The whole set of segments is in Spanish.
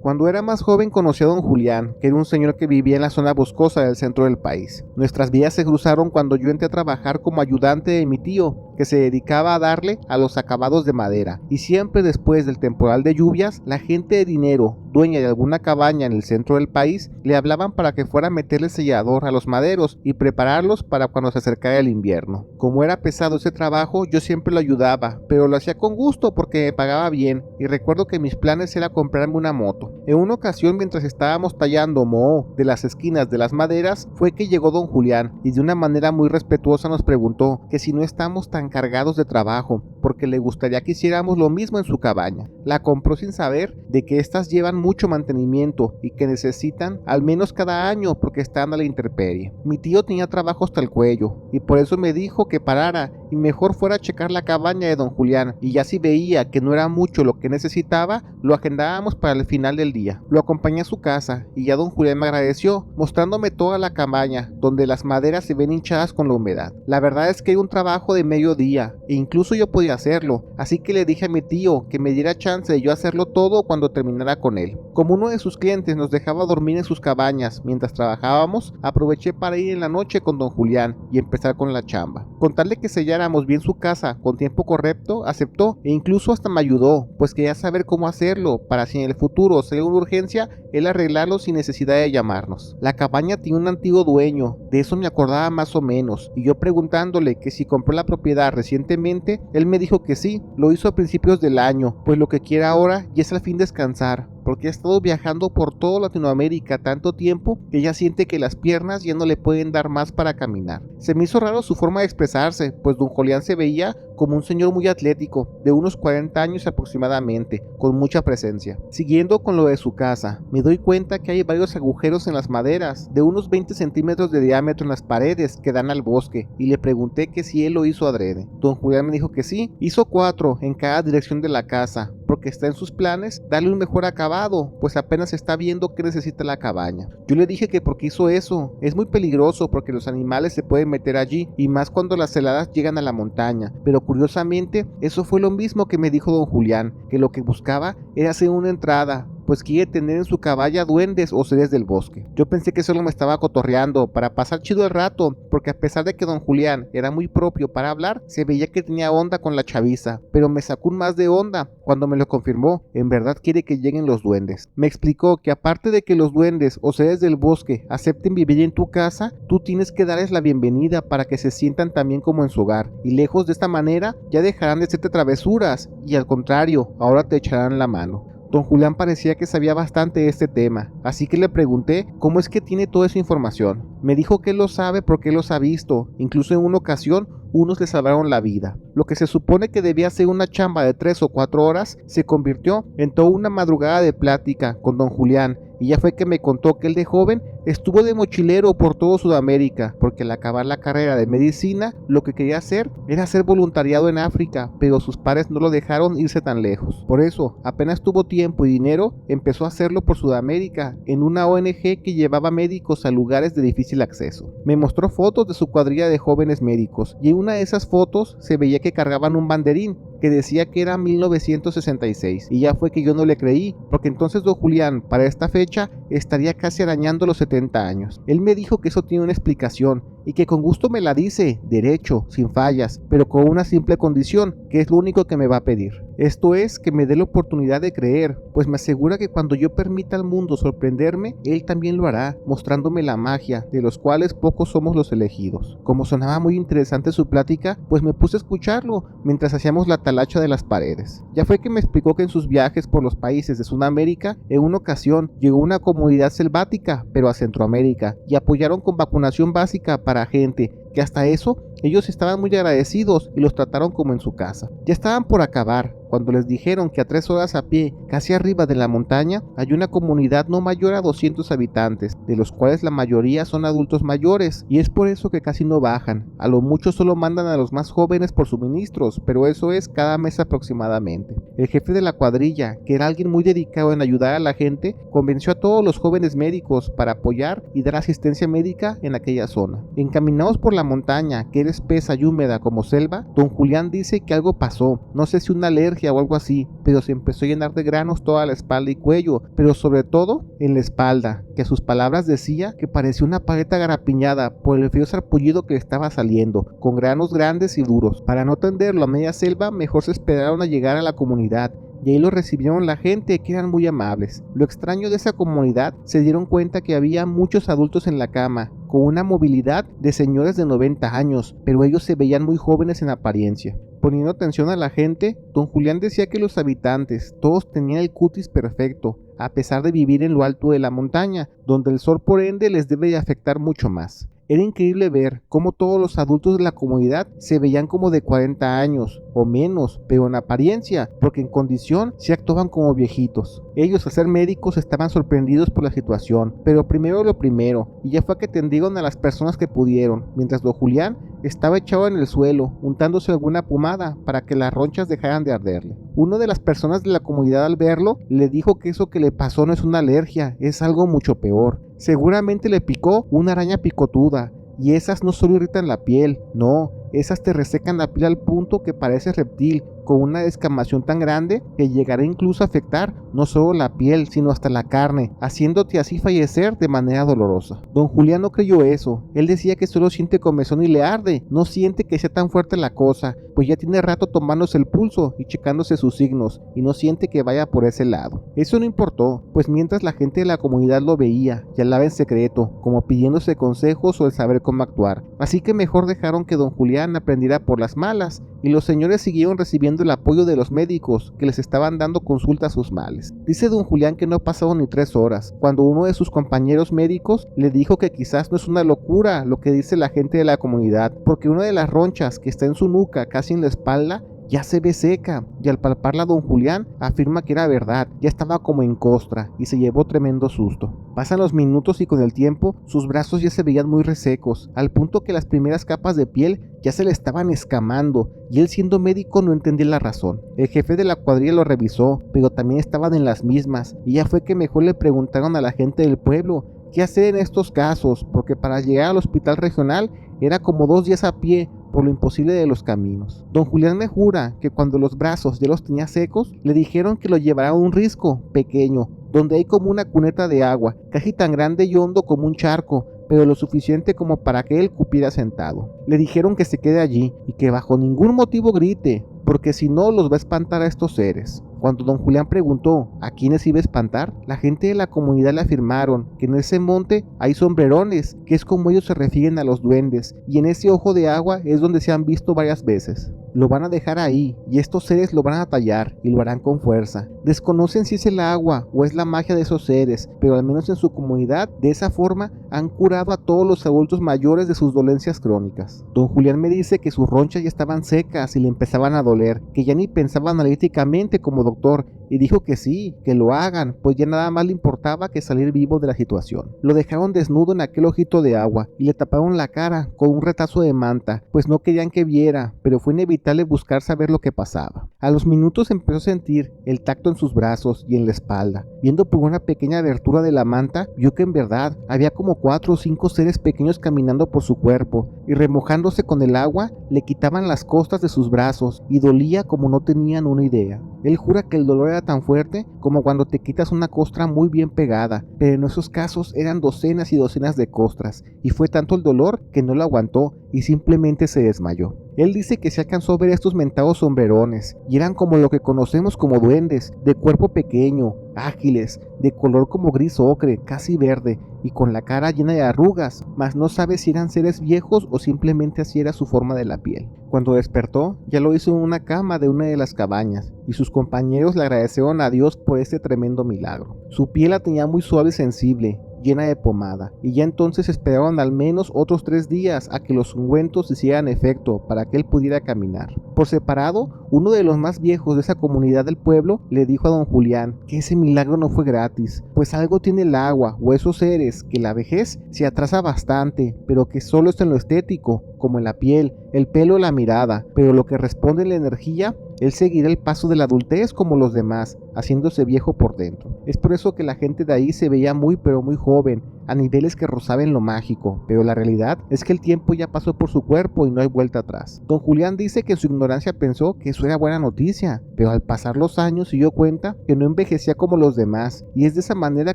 Cuando era más joven conocí a don Julián, que era un señor que vivía en la zona boscosa del centro del país. Nuestras vías se cruzaron cuando yo entré a trabajar como ayudante de mi tío, que se dedicaba a darle a los acabados de madera. Y siempre después del temporal de lluvias, la gente de dinero, dueña de alguna cabaña en el centro del país, le hablaban para que fuera a meterle sellador a los maderos y prepararlos para cuando se acercara el invierno. Como era pesado ese trabajo, yo siempre lo ayudaba, pero lo hacía con gusto porque me pagaba bien, y recuerdo que mis planes era comprarme una moto. En una ocasión, mientras estábamos tallando moho de las esquinas de las maderas, fue que llegó don Julián y de una manera muy respetuosa nos preguntó que si no estamos tan cargados de trabajo, porque le gustaría que hiciéramos lo mismo en su cabaña. La compró sin saber de que estas llevan mucho mantenimiento y que necesitan al menos cada año porque están a la intemperie. Mi tío tenía trabajo hasta el cuello y por eso me dijo que parara y mejor fuera a checar la cabaña de don Julián, y ya si veía que no era mucho lo que necesitaba, lo agendábamos para el final del día. Lo acompañé a su casa y ya don Julián me agradeció, mostrándome toda la cabaña, donde las maderas se ven hinchadas con la humedad. La verdad es que era un trabajo de mediodía e incluso yo podía hacerlo, así que le dije a mi tío que me diera chance de yo hacerlo todo cuando terminara con él. Como uno de sus clientes nos dejaba dormir en sus cabañas mientras trabajábamos, aproveché para ir en la noche con don Julián y empezar con la chamba. Contarle que selláramos bien su casa con tiempo correcto, aceptó e incluso hasta me ayudó, pues quería saber cómo hacerlo para si en el futuro sería una urgencia, él arreglarlo sin necesidad de llamarnos. La cabaña tiene un antiguo dueño, de eso me acordaba más o menos, y yo preguntándole que si compró la propiedad recientemente, él me dijo que sí, lo hizo a principios del año, pues lo que quiere ahora ya es al fin descansar, porque ha estado viajando por toda Latinoamérica tanto tiempo que ya siente que las piernas ya no le pueden dar más para caminar. Se me hizo raro su forma de expresarse, pues don Julián se veía como un señor muy atlético, de unos 40 años aproximadamente, con mucha presencia. Siguiendo con lo de su casa, me doy cuenta que hay varios agujeros en las maderas, de unos 20 centímetros de diámetro en las paredes que dan al bosque, y le pregunté que si él lo hizo adrede. Don Julián me dijo que sí, hizo 4 en cada dirección de la casa, porque está en sus planes darle un mejor acabado, pues apenas está viendo qué necesita la cabaña. Yo le dije que porque hizo eso, es muy peligroso porque los animales se pueden meter allí, y más cuando las heladas llegan a la montaña, pero curiosamente eso fue lo mismo que me dijo don Julián, que lo que buscaba era hacer una entrada, pues quiere tener en su cabaña duendes o seres del bosque. Yo pensé que solo me estaba cotorreando para pasar chido el rato, porque a pesar de que don Julián era muy propio para hablar, se veía que tenía onda con la chaviza, pero me sacó un más de onda cuando me lo confirmó. En verdad quiere que lleguen los duendes. Me explicó que aparte de que los duendes o seres del bosque acepten vivir en tu casa, tú tienes que darles la bienvenida para que se sientan también como en su hogar, y lejos de esta manera ya dejarán de hacerte travesuras y al contrario, ahora te echarán la mano. Don Julián parecía que sabía bastante de este tema, así que le pregunté cómo es que tiene toda esa información. Me dijo que él lo sabe porque él los ha visto, incluso en una ocasión unos le salvaron la vida. Lo que se supone que debía ser una chamba de 3 o 4 horas se convirtió en toda una madrugada de plática con don Julián, y ya fue que me contó que él de joven estuvo de mochilero por todo Sudamérica, porque al acabar la carrera de medicina lo que quería hacer era hacer voluntariado en África, pero sus padres no lo dejaron irse tan lejos. Por eso, apenas tuvo tiempo y dinero, empezó a hacerlo por Sudamérica en una ONG que llevaba médicos a lugares de difícil acceso. Me mostró fotos de su cuadrilla de jóvenes médicos, y en una de esas fotos se veía que cargaban un banderín que decía que era 1966, y ya fue que yo no le creí, porque entonces don Julián para esta fecha estaría casi arañando los 70 años. Él me dijo que eso tiene una explicación y que con gusto me la dice, derecho, sin fallas, pero con una simple condición, que es lo único que me va a pedir. Esto es que me dé la oportunidad de creer, pues me asegura que cuando yo permita al mundo sorprenderme, él también lo hará, mostrándome la magia, de los cuales pocos somos los elegidos. Como sonaba muy interesante su plática, pues me puse a escucharlo mientras hacíamos la talacha de las paredes. Ya fue que me explicó que en sus viajes por los países de Sudamérica, en una ocasión llegó una comunidad selvática, pero a Centroamérica, y apoyaron con vacunación básica para gente que hasta eso ellos estaban muy agradecidos y los trataron como en su casa. Ya estaban por acabar cuando les dijeron que a 3 horas a pie, casi arriba de la montaña, hay una comunidad no mayor a 200 habitantes, de los cuales la mayoría son adultos mayores, y es por eso que casi no bajan. A lo mucho solo mandan a los más jóvenes por suministros, pero eso es cada mes aproximadamente. El jefe de la cuadrilla, que era alguien muy dedicado en ayudar a la gente, convenció a todos los jóvenes médicos para apoyar y dar asistencia médica en aquella zona. Encaminados por la montaña, que era espesa y húmeda como selva, don Julián dice que algo pasó, no sé si una alergia alergia o algo así, pero se empezó a llenar de granos toda la espalda y cuello, pero sobre todo en la espalda, que a sus palabras decía que parecía una paleta garapiñada por el frío sarpullido que le estaba saliendo, con granos grandes y duros. Para no tenderlo a media selva, mejor se esperaron a llegar a la comunidad, y ahí lo recibieron la gente, que eran muy amables. Lo extraño de esa comunidad, se dieron cuenta que había muchos adultos en la cama, con una movilidad de señores de 90 años, pero ellos se veían muy jóvenes en apariencia. Poniendo atención a la gente, don Julián decía que los habitantes, todos tenían el cutis perfecto, a pesar de vivir en lo alto de la montaña, donde el sol por ende les debe de afectar mucho más. Era increíble ver cómo todos los adultos de la comunidad se veían como de 40 años o menos, pero en apariencia, porque en condición sí actuaban como viejitos. Ellos, al ser médicos, estaban sorprendidos por la situación, pero primero lo primero, y ya fue que atendieron a las personas que pudieron, mientras don Julián estaba echado en el suelo, untándose alguna pomada para que las ronchas dejaran de arderle. Una de las personas de la comunidad, al verlo, le dijo que eso que le pasó no es una alergia, es algo mucho peor. Seguramente le picó una araña picotuda, y esas no solo irritan la piel, no, esas te resecan la piel al punto que parece reptil, con una descamación tan grande que llegará incluso a afectar no solo la piel, sino hasta la carne, haciéndote así fallecer de manera dolorosa. Don Julián no creyó eso. Él decía que solo siente comezón y le arde, no siente que sea tan fuerte la cosa, pues ya tiene rato tomándose el pulso y checándose sus signos, y no siente que vaya por ese lado. Eso no importó, pues mientras la gente de la comunidad lo veía y hablaba en secreto, como pidiéndose consejos o el saber cómo actuar. Así que mejor dejaron que don Julián aprendiera por las malas, y los señores siguieron recibiendo el apoyo de los médicos que les estaban dando consulta a sus males. Dice don Julián que no pasaron ni 3 horas cuando uno de sus compañeros médicos le dijo que quizás no es una locura lo que dice la gente de la comunidad, porque una de las ronchas que está en su nuca, casi en la espalda, ya se ve seca, y al palparla don Julián afirma que era verdad, ya estaba como en costra, y se llevó tremendo susto. Pasan los minutos y con el tiempo sus brazos ya se veían muy resecos, al punto que las primeras capas de piel ya se le estaban escamando, y él, siendo médico, no entendía la razón. El jefe de la cuadrilla lo revisó, pero también estaban en las mismas, y ya fue que mejor le preguntaron a la gente del pueblo qué hacer en estos casos, porque para llegar al hospital regional era como 2 días a pie, por lo imposible de los caminos. Don Julián me jura que cuando los brazos ya los tenía secos, le dijeron que lo llevara a un risco pequeño, donde hay como una cuneta de agua, casi tan grande y hondo como un charco, pero lo suficiente como para que él cupiera sentado. Le dijeron que se quede allí y que bajo ningún motivo grite, porque si no los va a espantar a estos seres. Cuando don Julián preguntó a quiénes iba a espantar, la gente de la comunidad le afirmaron que en ese monte hay sombrerones, que es como ellos se refieren a los duendes, y en ese ojo de agua es donde se han visto varias veces. Lo van a dejar ahí, y estos seres lo van a tallar, y lo harán con fuerza. Desconocen si es el agua o es la magia de esos seres, pero al menos en su comunidad, de esa forma, han curado a todos los adultos mayores de sus dolencias crónicas. Don Julián me dice que sus ronchas ya estaban secas y le empezaban a doler, que ya ni pensaba analíticamente como doctor, y dijo que sí, que lo hagan, pues ya nada más le importaba que salir vivo de la situación. Lo dejaron desnudo en aquel ojito de agua, y le taparon la cara con un retazo de manta, pues no querían que viera, pero fue inevitable buscar saber lo que pasaba. A los minutos empezó a sentir el tacto en sus brazos y en la espalda. Viendo por una pequeña abertura de la manta, vio que en verdad había como 4 o 5 seres pequeños caminando por su cuerpo, y remojándose con el agua, le quitaban las costas de sus brazos, y dolía como no tenían una idea. Él jura que el dolor era tan fuerte como cuando te quitas una costra muy bien pegada, pero en esos casos eran docenas y docenas de costras, y fue tanto el dolor que no lo aguantó y simplemente se desmayó. Él dice que se alcanzó a ver estos mentados sombrerones, y eran como lo que conocemos como duendes, de cuerpo pequeño, ágiles, de color como gris ocre, casi verde, y con la cara llena de arrugas, mas no sabe si eran seres viejos o simplemente así era su forma de la piel. Cuando despertó, ya lo hizo en una cama de una de las cabañas, y sus compañeros le agradecieron a Dios por este tremendo milagro. Su piel la tenía muy suave y sensible, llena de pomada, y ya entonces esperaban al menos otros 3 días a que los ungüentos hicieran efecto para que él pudiera caminar. Por separado, uno de los más viejos de esa comunidad del pueblo le dijo a don Julián que ese milagro no fue gratis, pues algo tiene el agua o esos seres, que la vejez se atrasa bastante, pero que solo es en lo estético, como en la piel, el pelo o la mirada, pero lo que responde en la energía, él seguirá el paso de la adultez como los demás, haciéndose viejo por dentro. Es por eso que la gente de ahí se veía muy pero muy joven, a niveles que rozaban lo mágico, pero la realidad es que el tiempo ya pasó por su cuerpo y no hay vuelta atrás. Don Julián dice que en su ignorancia pensó que eso era buena noticia, pero al pasar los años se dio cuenta que no envejecía como los demás, y es de esa manera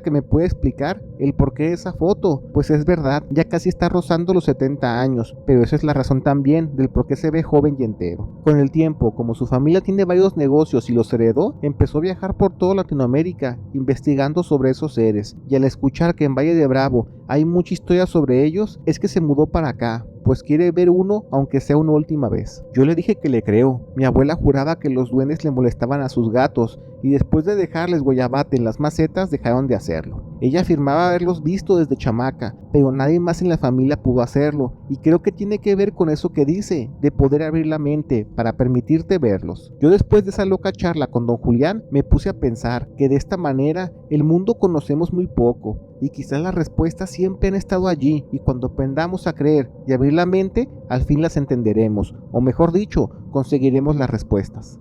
que me puede explicar el porqué de esa foto. Pues es verdad, ya casi está rozando los 70 años, pero esa es la razón también del por qué se ve joven y entero. Con el tiempo, como su familia tiene varios negocios y los heredó, empezó a viajar por toda Latinoamérica investigando sobre esos seres, y al escuchar que en Valle de Bravo hay mucha historia sobre ellos, es que se mudó para acá, pues quiere ver uno aunque sea una última vez. Yo le dije que le creo. Mi abuela juraba que los duendes le molestaban a sus gatos y después de dejarles guayabate en las macetas dejaron de hacerlo. Ella afirmaba haberlos visto desde chamaca, pero nadie más en la familia pudo hacerlo, y creo que tiene que ver con eso que dice, de poder abrir la mente para permitirte verlos. Yo después de esa loca charla con don Julián me puse a pensar que de esta manera el mundo conocemos muy poco, y quizás las respuestas siempre han estado allí, y cuando aprendamos a creer y abrir la mente, al fin las entenderemos, o mejor dicho, conseguiremos las respuestas.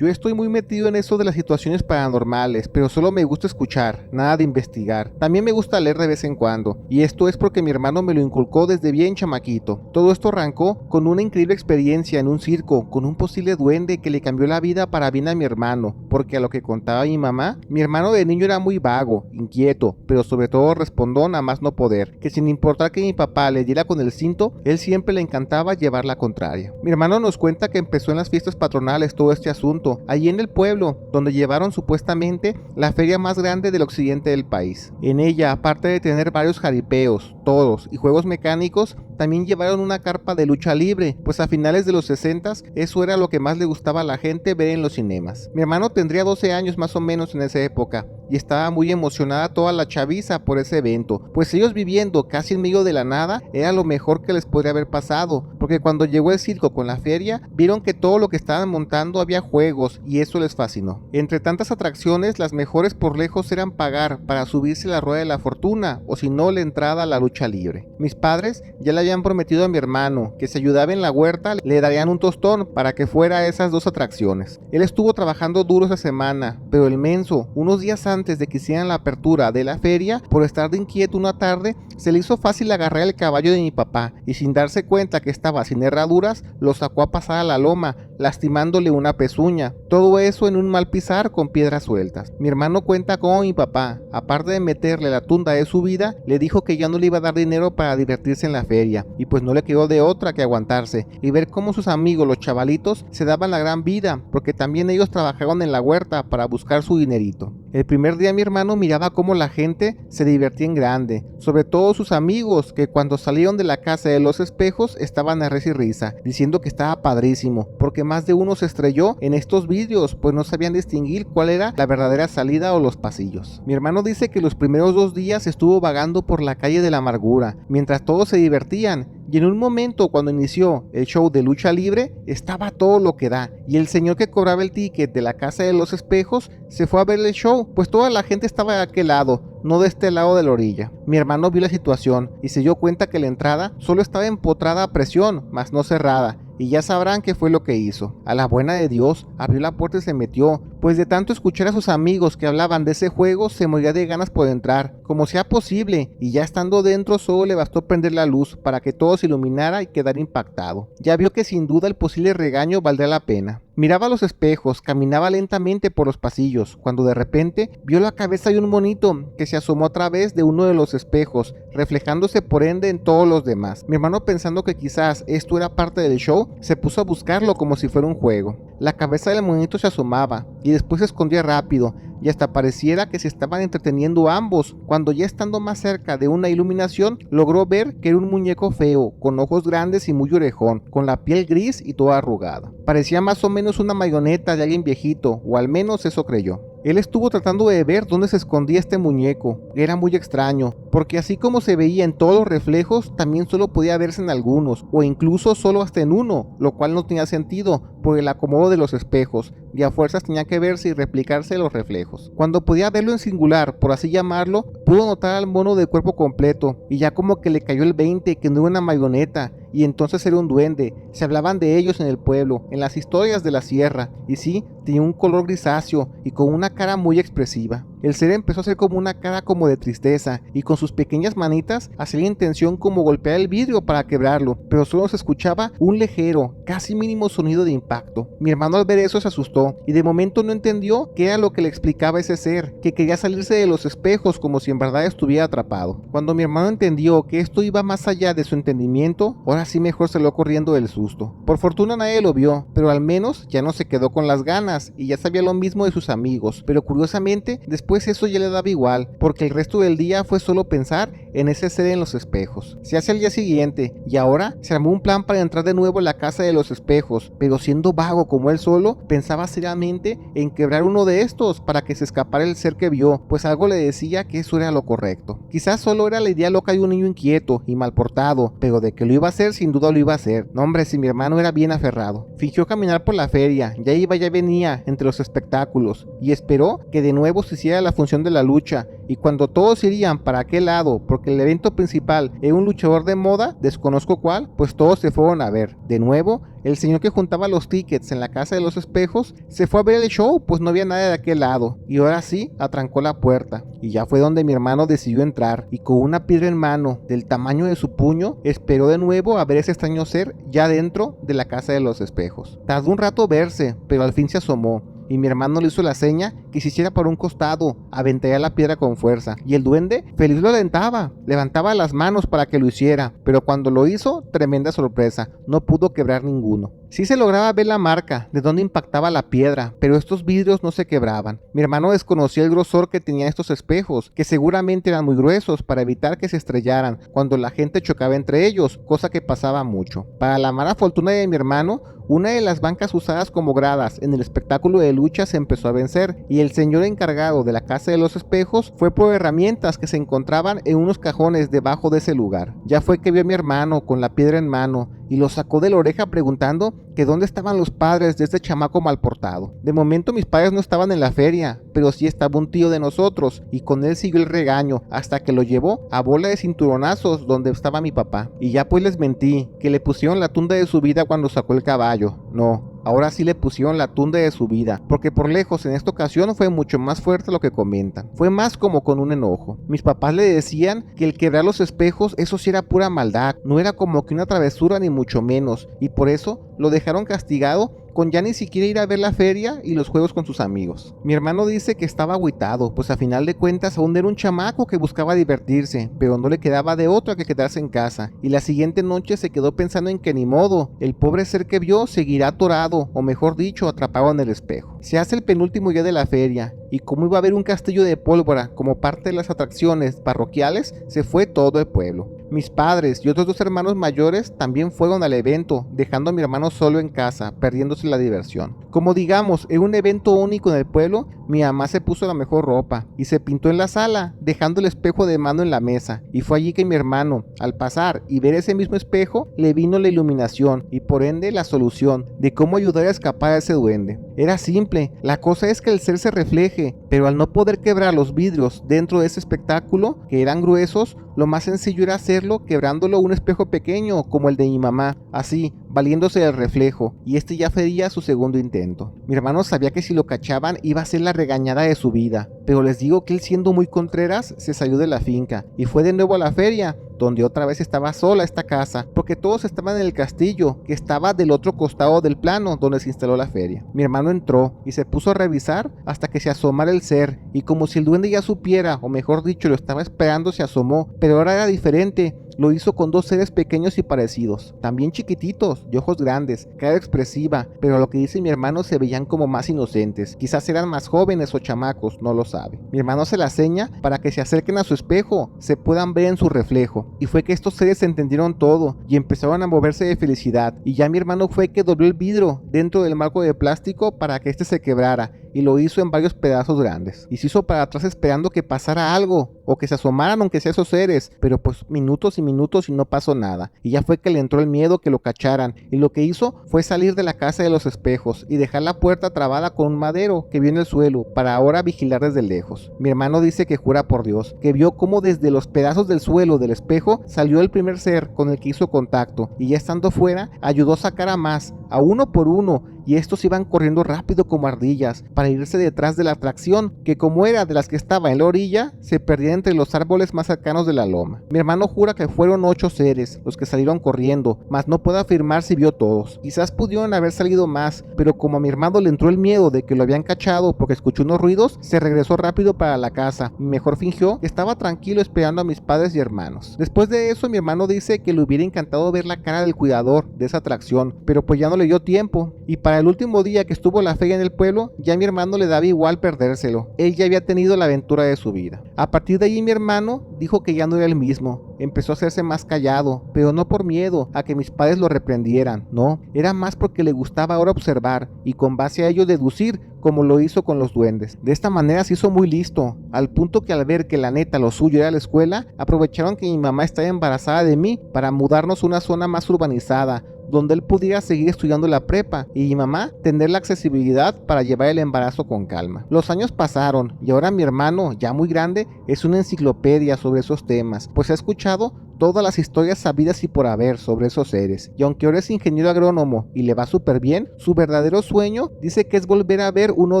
Yo estoy muy metido en eso de las situaciones paranormales, pero solo me gusta escuchar, nada de investigar. También me gusta leer de vez en cuando, y esto es porque mi hermano me lo inculcó desde bien chamaquito. Todo esto arrancó con una increíble experiencia en un circo, con un posible duende que le cambió la vida para bien a mi hermano, porque a lo que contaba mi mamá, mi hermano de niño era muy vago, inquieto, pero sobre todo respondón a más no poder, que sin importar que mi papá le diera con el cinto, él siempre le encantaba llevar la contraria. Mi hermano nos cuenta que empezó en las fiestas patronales todo este asunto, allí en el pueblo, donde llevaron supuestamente la feria más grande del occidente del país. En ella, aparte de tener varios jaripeos, toros y juegos mecánicos, también llevaron una carpa de lucha libre, pues a finales de los 60 eso era lo que más le gustaba a la gente ver en los cinemas. Mi hermano tendría 12 años más o menos en esa época, y estaba muy emocionada toda la chaviza por ese evento, pues ellos viviendo casi en medio de la nada era lo mejor que les podría haber pasado, porque cuando llegó el circo con la feria, vieron que todo lo que estaban montando había juegos, y eso les fascinó. Entre tantas atracciones, las mejores por lejos eran pagar para subirse a la rueda de la fortuna, o si no la entrada a la lucha libre. Mis padres ya le habían prometido a mi hermano que si ayudaba en la huerta le darían un tostón para que fuera a esas dos atracciones. Él estuvo trabajando duro esa semana, pero el menso, unos días antes de que hicieran la apertura de la feria, por estar de inquieto una tarde, se le hizo fácil agarrar el caballo de mi papá y sin darse cuenta que estaba sin herraduras, lo sacó a pasar a la loma, lastimándole una pezuña. Todo eso en un mal pisar con piedras sueltas. Mi hermano cuenta cómo mi papá, aparte de meterle la tunda de su vida, le dijo que ya no le iba a dar dinero para divertirse en la feria, y pues no le quedó de otra que aguantarse y ver cómo sus amigos los chavalitos se daban la gran vida, porque también ellos trabajaban en la huerta para buscar su dinerito. El primer día mi hermano miraba cómo la gente se divertía en grande, sobre todo sus amigos, que cuando salieron de la casa de los espejos estaban a risa y risa, diciendo que estaba padrísimo, porque más de uno se estrelló en estos vidrios, pues no sabían distinguir cuál era la verdadera salida o los pasillos. Mi hermano dice que los primeros 2 días estuvo vagando por la calle de la amargura, mientras todos se divertían, y en un momento cuando inició el show de lucha libre, estaba todo lo que da, y el señor que cobraba el ticket de la casa de los espejos se fue a ver el show, pues toda la gente estaba de aquel lado, no de este lado de la orilla. Mi hermano vio la situación y se dio cuenta que la entrada solo estaba empotrada a presión, mas no cerrada, y ya sabrán qué fue lo que hizo. A la buena de Dios, abrió la puerta y se metió, pues de tanto escuchar a sus amigos que hablaban de ese juego, se moría de ganas por entrar, como sea posible, y ya estando dentro solo le bastó prender la luz para que todo se iluminara y quedara impactado. Ya vio que sin duda el posible regaño valdría la pena. Miraba los espejos, caminaba lentamente por los pasillos, cuando de repente vio la cabeza de un monito que se asomó a través de uno de los espejos, reflejándose por ende en todos los demás. Mi hermano, pensando que quizás esto era parte del show, se puso a buscarlo como si fuera un juego. La cabeza del monito se asomaba y después se escondía rápido, y hasta pareciera que se estaban entreteniendo ambos, cuando ya estando más cerca de una iluminación, logró ver que era un muñeco feo, con ojos grandes y muy orejón, con la piel gris y toda arrugada. Parecía más o menos una marioneta de alguien viejito, o al menos eso creyó. Él estuvo tratando de ver dónde se escondía este muñeco. Era muy extraño, porque así como se veía en todos los reflejos, también solo podía verse en algunos, o incluso solo hasta en uno, lo cual no tenía sentido, por el acomodo de los espejos, y a fuerzas tenía que verse y replicarse los reflejos. Cuando podía verlo en singular, por así llamarlo, pudo notar al mono de cuerpo completo, y ya como que le cayó el 20 que no era una marioneta, y entonces era un duende. Se hablaban de ellos en el pueblo, en las historias de la sierra, y sí, tenía un color grisáceo y con una cara muy expresiva. El ser empezó a hacer como una cara como de tristeza, y con sus pequeñas manitas hacía la intención como golpear el vidrio para quebrarlo, pero solo se escuchaba un ligero, casi mínimo sonido de impacto. Mi hermano al ver eso se asustó, y de momento no entendió qué era lo que le explicaba ese ser, que quería salirse de los espejos como si en verdad estuviera atrapado. Cuando mi hermano entendió que esto iba más allá de su entendimiento, ahora sí mejor salió corriendo del susto. Por fortuna nadie lo vio, pero al menos ya no se quedó con las ganas, y ya sabía lo mismo de sus amigos, pero curiosamente después eso ya le daba igual, porque el resto del día fue solo pensar en ese ser en los espejos. Se hace el día siguiente, y ahora se armó un plan para entrar de nuevo a la casa de los espejos, pero siendo vago como él solo, pensaba seriamente en quebrar uno de estos para que se escapara el ser que vio, pues algo le decía que eso era lo correcto. Quizás solo era la idea loca de un niño inquieto y mal portado, pero de que lo iba a hacer, sin duda lo iba a hacer. No hombre, si mi hermano era bien aferrado. Fingió caminar por la feria, ya iba ya venía entre los espectáculos, y esperó que de nuevo se hiciera la función de la lucha, y cuando todos irían para aquel lado, porque el evento principal era un luchador de moda, desconozco cuál, pues todos se fueron a ver. De nuevo, el señor que juntaba los tickets en la casa de los espejos se fue a ver el show, pues no había nadie de aquel lado, y ahora sí atrancó la puerta, y ya fue donde mi hermano decidió entrar, y con una piedra en mano del tamaño de su puño, esperó de nuevo a ver ese extraño ser ya dentro de la casa de los espejos. Tardó un rato verse, pero al fin se asomó, y mi hermano le hizo la seña que se hiciera para un costado, aventaría la piedra con fuerza, y el duende feliz lo alentaba, levantaba las manos para que lo hiciera, pero cuando lo hizo, tremenda sorpresa, no pudo quebrar ninguno. Sí se lograba ver la marca de donde impactaba la piedra, pero estos vidrios no se quebraban. Mi hermano desconocía el grosor que tenían estos espejos, que seguramente eran muy gruesos para evitar que se estrellaran cuando la gente chocaba entre ellos, cosa que pasaba mucho. Para la mala fortuna de mi hermano, una de las bancas usadas como gradas en el espectáculo de lucha se empezó a vencer, y el señor encargado de la casa de los espejos fue por herramientas que se encontraban en unos cajones debajo de ese lugar. Ya fue que vio a mi hermano con la piedra en mano y lo sacó de la oreja preguntando que dónde estaban los padres de este chamaco mal portado. De momento mis padres no estaban en la feria, pero sí estaba un tío de nosotros, y con él siguió el regaño hasta que lo llevó a bola de cinturonazos donde estaba mi papá. Y ya pues les mentí, que le pusieron la tunda de su vida cuando sacó el caballo. No, ahora sí le pusieron la tunda de su vida, porque por lejos en esta ocasión fue mucho más fuerte lo que comentan. Fue más como con un enojo. Mis papás le decían que el quebrar los espejos, eso sí era pura maldad, no era como que una travesura ni mucho menos, y por eso lo dejaron castigado con ya ni siquiera ir a ver la feria y los juegos con sus amigos. Mi hermano dice que estaba agüitado, pues a final de cuentas aún era un chamaco que buscaba divertirse, pero no le quedaba de otra que quedarse en casa, y la siguiente noche se quedó pensando en que ni modo, el pobre ser que vio seguirá atorado, o mejor dicho, atrapado en el espejo. Se hace el penúltimo día de la feria, y como iba a haber un castillo de pólvora como parte de las atracciones parroquiales, se fue todo el pueblo. Mis padres y otros dos hermanos mayores también fueron al evento, dejando a mi hermano solo en casa, perdiéndose la diversión. Como digamos, en un evento único en el pueblo, mi mamá se puso la mejor ropa y se pintó en la sala, dejando el espejo de mano en la mesa, y fue allí que mi hermano, al pasar y ver ese mismo espejo, le vino la iluminación y por ende la solución de cómo ayudar a escapar a ese duende. Era simple, la cosa es que el ser se refleje, pero al no poder quebrar los vidrios dentro de ese espectáculo, que eran gruesos, lo más sencillo era hacerlo quebrándolo un espejo pequeño como el de mi mamá, así, valiéndose del reflejo, y este ya sería su segundo intento. Mi hermano sabía que si lo cachaban iba a ser la regañada de su vida, pero les digo que él, siendo muy contreras, se salió de la finca y fue de nuevo a la feria, donde otra vez estaba sola esta casa, porque todos estaban en el castillo, que estaba del otro costado del plano donde se instaló la feria. Mi hermano entró y se puso a revisar hasta que se asomara el ser, y como si el duende ya supiera, o mejor dicho, lo estaba esperando, se asomó, pero ahora era diferente. Lo hizo con dos seres pequeños y parecidos, también chiquititos, de ojos grandes, cara expresiva, pero a lo que dice mi hermano se veían como más inocentes, quizás eran más jóvenes o chamacos, no lo sabe. Mi hermano se la seña para que se acerquen a su espejo, se puedan ver en su reflejo, y fue que estos seres entendieron todo y empezaron a moverse de felicidad, y ya mi hermano fue que dobló el vidrio dentro del marco de plástico para que este se quebrara, y lo hizo en varios pedazos grandes, y se hizo para atrás esperando que pasara algo, o que se asomaran aunque sea esos seres, pero pues minutos y minutos y no pasó nada. Y ya fue que le entró el miedo que lo cacharan, y lo que hizo fue salir de la casa de los espejos y dejar la puerta trabada con un madero que vio en el suelo para ahora vigilar desde lejos. Mi hermano dice que jura por Dios que vio cómo desde los pedazos del suelo del espejo salió el primer ser con el que hizo contacto, y ya estando fuera ayudó a sacar a más, a uno por uno, y estos iban corriendo rápido como ardillas para irse detrás de la atracción, que como era de las que estaba en la orilla, se perdía entre los árboles más cercanos de la loma. Mi hermano jura que fueron 8 seres los que salieron corriendo, mas no puedo afirmar si vio todos. Quizás pudieron haber salido más, pero como a mi hermano le entró el miedo de que lo habían cachado porque escuchó unos ruidos, se regresó rápido para la casa y mejor fingió que estaba tranquilo esperando a mis padres y hermanos. Después de eso, mi hermano dice que le hubiera encantado ver la cara del cuidador de esa atracción, pero pues ya no le dio tiempo, y para el último día que estuvo la feria en el pueblo, ya mi hermano le daba igual perdérselo. Él ya había tenido la aventura de su vida. A partir de allí mi hermano dijo que ya no era el mismo. Empezó a hacerse más callado, pero no por miedo a que mis padres lo reprendieran, no, era más porque le gustaba ahora observar y con base a ello deducir, como lo hizo con los duendes. De esta manera se hizo muy listo, al punto que al ver que la neta lo suyo era la escuela, aprovecharon que mi mamá estaba embarazada de mí para mudarnos a una zona más urbanizada, donde él pudiera seguir estudiando la prepa y mi mamá tener la accesibilidad para llevar el embarazo con calma. Los años pasaron y ahora mi hermano, ya muy grande, es una enciclopedia sobre esos temas, pues ha escuchado todas las historias sabidas y por haber sobre esos seres, y aunque ahora es ingeniero agrónomo y le va súper bien, su verdadero sueño dice que es volver a ver uno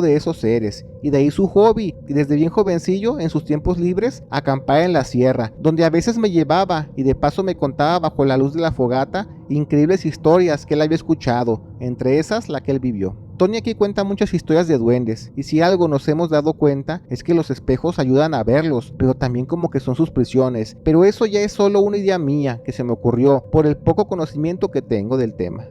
de esos seres, y de ahí su hobby, y desde bien jovencillo en sus tiempos libres acampar en la sierra, donde a veces me llevaba y de paso me contaba bajo la luz de la fogata increíbles historias que él había escuchado, entre esas la que él vivió. Tony aquí cuenta muchas historias de duendes, y si algo nos hemos dado cuenta es que los espejos ayudan a verlos, pero también como que son sus prisiones, pero eso ya es solo una idea mía que se me ocurrió por el poco conocimiento que tengo del tema.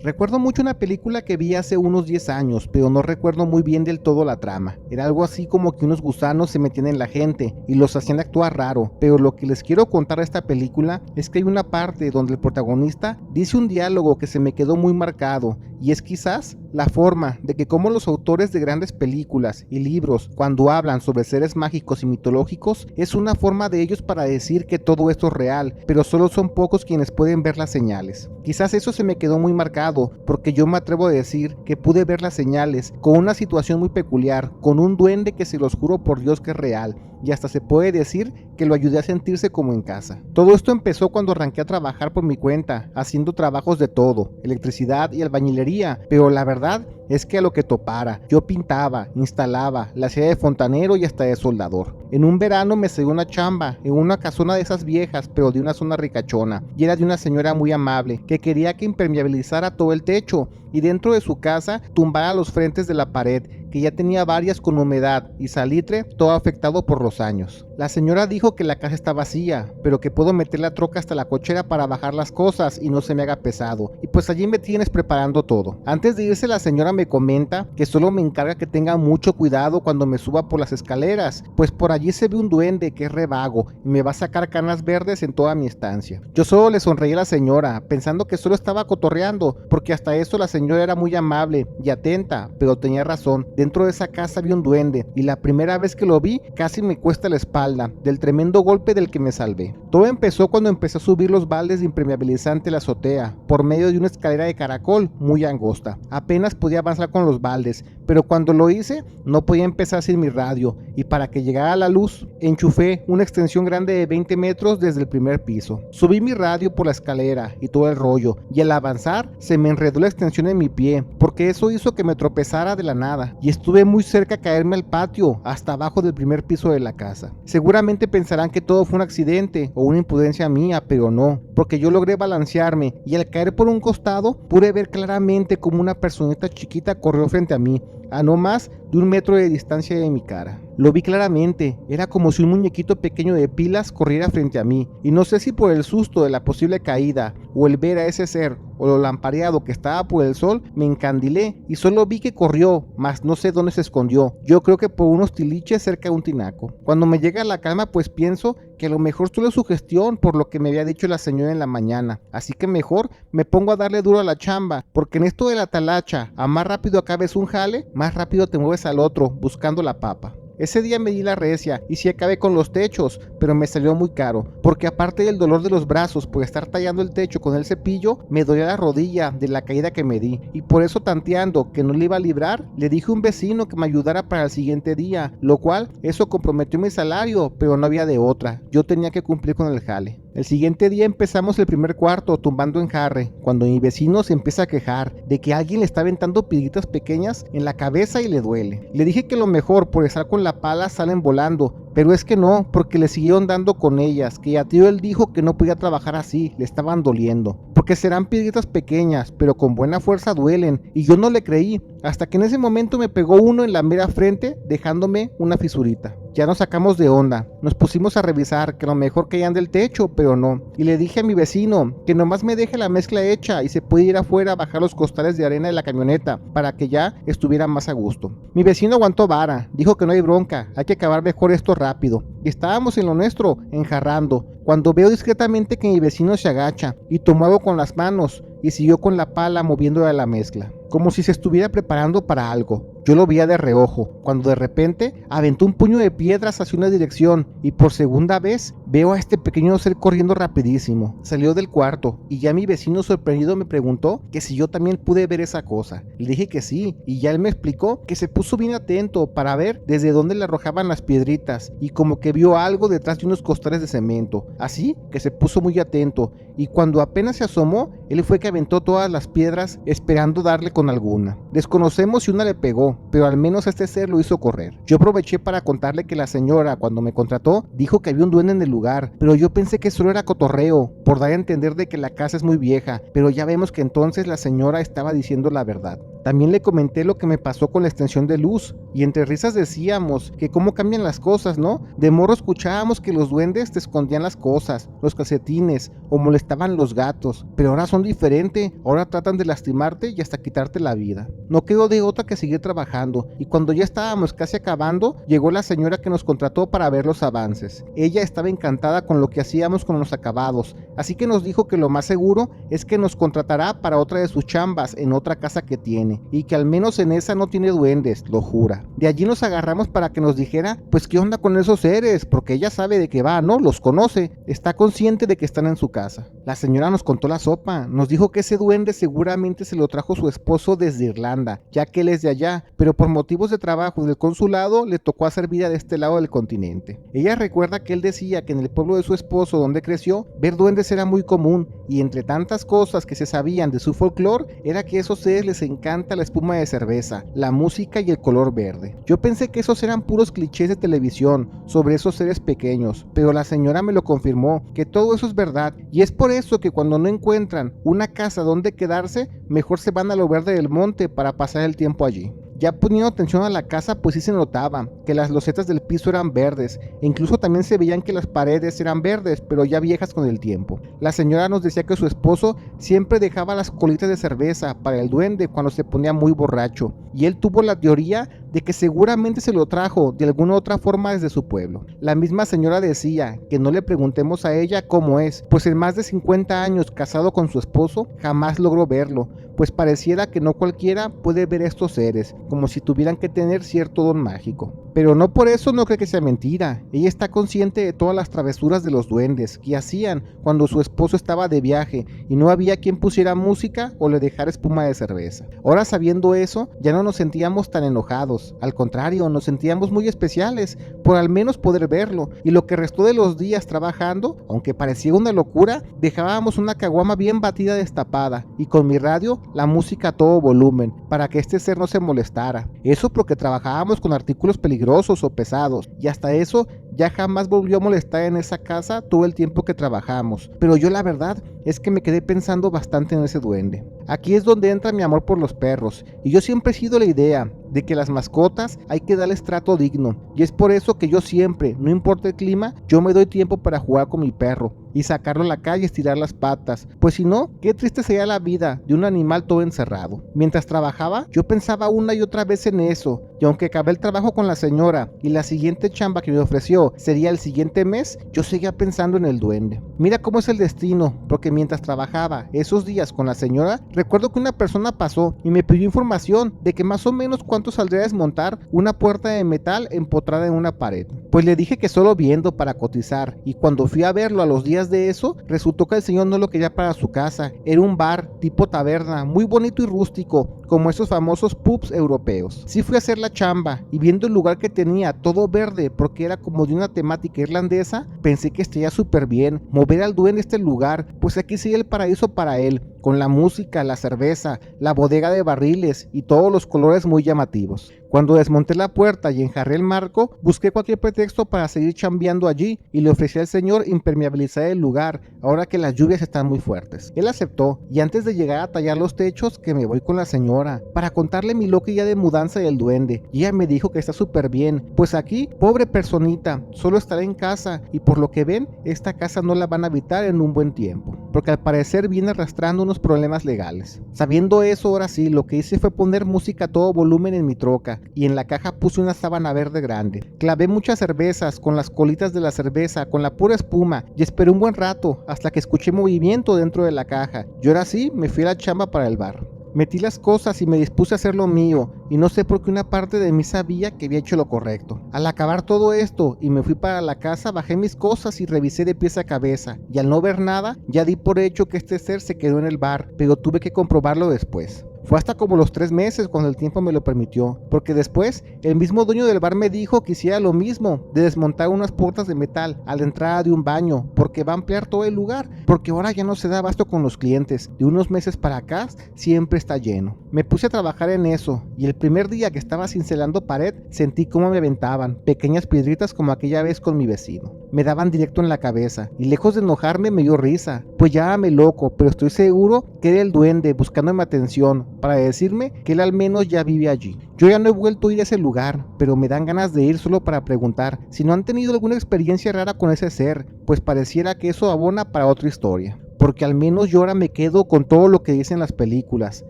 Recuerdo mucho una película que vi hace unos 10 años, pero no recuerdo muy bien del todo la trama. Era algo así como que unos gusanos se metían en la gente y los hacían actuar raro, pero lo que les quiero contar de esta película es que hay una parte donde el protagonista dice un diálogo que se me quedó muy marcado, y es quizás la forma de que como los autores de grandes películas y libros, cuando hablan sobre seres mágicos y mitológicos, es una forma de ellos para decir que todo esto es real, pero solo son pocos quienes pueden ver las señales. Quizás eso se me quedó muy marcado, porque yo me atrevo a decir que pude ver las señales con una situación muy peculiar, con un duende que se los juro por Dios que es real, y hasta se puede decir que lo ayudé a sentirse como en casa. Todo esto empezó cuando arranqué a trabajar por mi cuenta, haciendo trabajos de todo, electricidad y albañilería, pero la verdad es que a lo que topara, yo pintaba, instalaba, la hacía de fontanero y hasta de soldador. En un verano me salió una chamba en una casona de esas viejas, pero de una zona ricachona, y era de una señora muy amable que quería que impermeabilizara todo el techo y dentro de su casa tumbara los frentes de la pared, que ya tenía varias con humedad y salitre, todo afectado por los años. La señora dijo que la casa está vacía, pero que puedo meter la troca hasta la cochera para bajar las cosas y no se me haga pesado, y pues allí me tienes preparando todo. Antes de irse, la señora me comenta que solo me encarga que tenga mucho cuidado cuando me suba por las escaleras, pues por allí se ve un duende que es re vago y me va a sacar canas verdes en toda mi estancia. Yo solo le sonreí a la señora, pensando que solo estaba cotorreando, porque hasta eso la señora era muy amable y atenta, pero tenía razón. Dentro de esa casa había un duende, y la primera vez que lo vi casi me cuesta la espalda del tremendo golpe del que me salvé. Todo empezó cuando empecé a subir los baldes de impermeabilizante a la azotea, por medio de una escalera de caracol muy angosta. Apenas podía avanzar con los baldes, pero cuando lo hice no podía empezar sin mi radio, y para que llegara la luz enchufé una extensión grande de 20 metros desde el primer piso. Subí mi radio por la escalera y todo el rollo, y al avanzar se me enredó la extensión en mi pie, porque eso hizo que me tropezara de la nada, y estuve muy cerca a caerme al patio, hasta abajo del primer piso de la casa. Seguramente pensarán que todo fue un accidente o una imprudencia mía, pero no, porque yo logré balancearme, y al caer por un costado pude ver claramente como una personita chiquita corrió frente a mí, a no más de 1 metro de distancia de mi cara. Lo vi claramente, era como si un muñequito pequeño de pilas corriera frente a mí, y no sé si por el susto de la posible caída o el ver a ese ser o lo lampareado que estaba por el sol, me encandilé y solo vi que corrió, mas no sé dónde se escondió. Yo creo que por unos tiliches cerca de un tinaco. Cuando me llega la calma, pues pienso que a lo mejor tuve sugestión por lo que me había dicho la señora en la mañana, así que mejor me pongo a darle duro a la chamba, porque en esto de la talacha, a más rápido acabes un jale, más rápido te mueves al otro, buscando la papa. Ese día me di la recia y sí acabé con los techos, pero me salió muy caro, porque aparte del dolor de los brazos por estar tallando el techo con el cepillo, me dolía la rodilla de la caída que me di, y por eso, tanteando que no le iba a librar, le dije a un vecino que me ayudara para el siguiente día, lo cual eso comprometió mi salario, pero no había de otra, yo tenía que cumplir con el jale. El siguiente día empezamos el primer cuarto tumbando en jarre, cuando mi vecino se empieza a quejar de que alguien le está aventando piedritas pequeñas en la cabeza y le duele. Le dije que lo mejor por estar con la pala salen volando, pero es que no, porque le siguieron dando con ellas, que a tío él dijo que no podía trabajar así, le estaban doliendo, porque serán piedritas pequeñas, pero con buena fuerza duelen, y yo no le creí, hasta que en ese momento me pegó uno en la mera frente, dejándome una fisurita. Ya nos sacamos de onda, nos pusimos a revisar que a lo mejor caían del techo, pero no, y le dije a mi vecino que nomás me deje la mezcla hecha y se puede ir afuera a bajar los costales de arena de la camioneta para que ya estuviera más a gusto. Mi vecino aguantó vara, dijo que no hay bronca, hay que acabar mejor esto rápido, y estábamos en lo nuestro, enjarrando, cuando veo discretamente que mi vecino se agacha y tomó algo con las manos y siguió con la pala moviéndola a la mezcla, como si se estuviera preparando para algo. Yo lo veía de reojo, cuando de repente aventó un puño de piedras hacia una dirección y por segunda vez veo a este pequeño ser corriendo rapidísimo. Salió del cuarto y ya mi vecino sorprendido me preguntó que si yo también pude ver esa cosa. Le dije que sí y ya él me explicó que se puso bien atento para ver desde dónde le arrojaban las piedritas y como que vio algo detrás de unos costales de cemento. Así que se puso muy atento y cuando apenas se asomó, él fue que aventó todas las piedras esperando darle con alguna. Desconocemos si una le pegó, pero al menos este ser lo hizo correr. Yo aproveché para contarle que la señora, cuando me contrató, dijo que había un duende en el lugar, pero yo pensé que solo era cotorreo, por dar a entender de que la casa es muy vieja, pero ya vemos que entonces la señora estaba diciendo la verdad. También le comenté lo que me pasó con la extensión de luz, y entre risas decíamos que cómo cambian las cosas, ¿no? De morro escuchábamos que los duendes te escondían las cosas, los calcetines, o molestaban los gatos, pero ahora son diferentes, ahora tratan de lastimarte y hasta quitarte la vida. No quedó de otra que seguir trabajando, y cuando ya estábamos casi acabando, llegó la señora que nos contrató para ver los avances. Ella estaba encantada con lo que hacíamos con los acabados, así que nos dijo que lo más seguro es que nos contratará para otra de sus chambas en otra casa que tiene, y que al menos en esa no tiene duendes, lo jura. De allí nos agarramos para que nos dijera, pues qué onda con esos seres, porque ella sabe de qué va, ¿no? Los conoce, está consciente de que están en su casa. La señora nos contó la sopa, nos dijo que ese duende seguramente se lo trajo su esposo desde Irlanda, ya que él es de allá, pero por motivos de trabajo del consulado le tocó hacer vida de este lado del continente. Ella recuerda que él decía que en el pueblo de su esposo donde creció, ver duendes era muy común, y entre tantas cosas que se sabían de su folclore, era que a esos seres les encanta la espuma de cerveza, la música y el color verde. Yo pensé que esos eran puros clichés de televisión sobre esos seres pequeños, pero la señora me lo confirmó, que todo eso es verdad, y es por eso que cuando no encuentran una casa donde quedarse, mejor se van a lo verde del monte para pasar el tiempo allí. Ya poniendo atención a la casa, pues sí se notaba que las losetas del piso eran verdes, e incluso también se veían que las paredes eran verdes, pero ya viejas con el tiempo. La señora nos decía que su esposo siempre dejaba las colitas de cerveza para el duende cuando se ponía muy borracho, y él tuvo la teoría de que seguramente se lo trajo de alguna otra forma desde su pueblo. La misma señora decía que no le preguntemos a ella cómo es, pues en más de 50 años casado con su esposo, jamás logró verlo, pues pareciera que no cualquiera puede ver estos seres, como si tuvieran que tener cierto don mágico. Pero no por eso no cree que sea mentira. Ella está consciente de todas las travesuras de los duendes que hacían cuando su esposo estaba de viaje y no había quien pusiera música o le dejara espuma de cerveza. Ahora, sabiendo eso, ya no nos sentíamos tan enojados. Al contrario, nos sentíamos muy especiales por al menos poder verlo, y lo que restó de los días trabajando, aunque parecía una locura, dejábamos una caguama bien batida destapada y con mi radio la música a todo volumen para que este ser no se molestara. Eso porque trabajábamos con artículos peligrosos o pesados, y hasta eso ya jamás volvió a molestar en esa casa todo el tiempo que trabajamos. Pero yo la verdad es que me quedé pensando bastante en ese duende. Aquí es donde entra mi amor por los perros, y yo siempre he sido la idea de que las mascotas hay que darles trato digno, y es por eso que yo siempre, no importa el clima, yo me doy tiempo para jugar con mi perro, y sacarlo a la calle y estirar las patas, pues si no, qué triste sería la vida de un animal todo encerrado. Mientras trabajaba, yo pensaba una y otra vez en eso, y aunque acabé el trabajo con la señora y la siguiente chamba que me ofreció sería el siguiente mes, yo seguía pensando en el duende. Mira cómo es el destino, porque mientras trabajaba esos días con la señora, recuerdo que una persona pasó y me pidió información de que más o menos cuánto saldría a desmontar una puerta de metal empotrada en una pared. Pues le dije que solo viendo para cotizar, y cuando fui a verlo a los días de eso, resultó que el señor no lo quería para su casa. Era un bar tipo taberna, muy bonito y rústico, como esos famosos pubs europeos. Sí fui a hacer la chamba, y viendo el lugar que tenía todo verde porque era como de una temática irlandesa, pensé que estaría súper bien mover al duende a este lugar, pues aquí sería el paraíso para él, con la música, la cerveza, la bodega de barriles y todos los colores muy llamativos. Cuando desmonté la puerta y enjarré el marco, busqué cualquier pretexto para seguir chambeando allí y le ofrecí al señor impermeabilizar el lugar, ahora que las lluvias están muy fuertes. Él aceptó, y antes de llegar a tallar los techos, que me voy con la señora, para contarle mi loca idea de mudanza del duende, y ella me dijo que está súper bien, pues aquí, pobre personita, solo estará en casa, y por lo que ven, esta casa no la van a habitar en un buen tiempo, porque al parecer viene arrastrando unos problemas legales. Sabiendo eso, ahora sí, lo que hice fue poner música a todo volumen en mi troca, y en la caja puse una sábana verde grande. Clavé muchas cervezas con las colitas de la cerveza, con la pura espuma, y esperé un buen rato hasta que escuché movimiento dentro de la caja. Y ahora sí me fui a la chamba para el bar. Metí las cosas y me dispuse a hacer lo mío, y no sé por qué una parte de mí sabía que había hecho lo correcto. Al acabar todo esto y me fui para la casa, bajé mis cosas y revisé de pies a cabeza, y al no ver nada, ya di por hecho que este ser se quedó en el bar, pero tuve que comprobarlo después. Fue hasta como los 3 meses cuando el tiempo me lo permitió, porque después el mismo dueño del bar me dijo que hiciera lo mismo, de desmontar unas puertas de metal a la entrada de un baño, porque va a ampliar todo el lugar, porque ahora ya no se da abasto con los clientes, de unos meses para acá siempre está lleno. Me puse a trabajar en eso, y el primer día que estaba cincelando pared, sentí cómo me aventaban pequeñas piedritas como aquella vez con mi vecino. Me daban directo en la cabeza, y lejos de enojarme me dio risa, pues llámame loco, pero estoy seguro que era el duende buscándome atención, para decirme que él al menos ya vive allí. Yo ya no he vuelto a ir a ese lugar, pero me dan ganas de ir solo para preguntar si no han tenido alguna experiencia rara con ese ser, pues pareciera que eso abona para otra historia. Porque al menos yo ahora me quedo con todo lo que dicen las películas,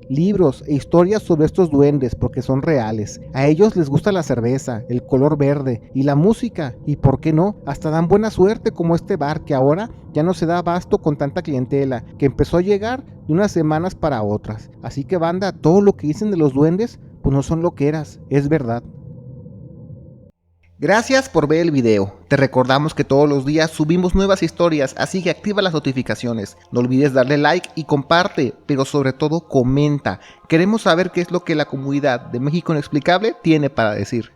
libros e historias sobre estos duendes, porque son reales. A ellos les gusta la cerveza, el color verde y la música, y por qué no, hasta dan buena suerte como este bar que ahora ya no se da abasto con tanta clientela, que empezó a llegar de unas semanas para otras. Así que banda, todo lo que dicen de los duendes, pues no son loqueras, es verdad. Gracias por ver el video. Te recordamos que todos los días subimos nuevas historias, así que activa las notificaciones. No olvides darle like y comparte, pero sobre todo comenta. Queremos saber qué es lo que la comunidad de México Inexplicable tiene para decir.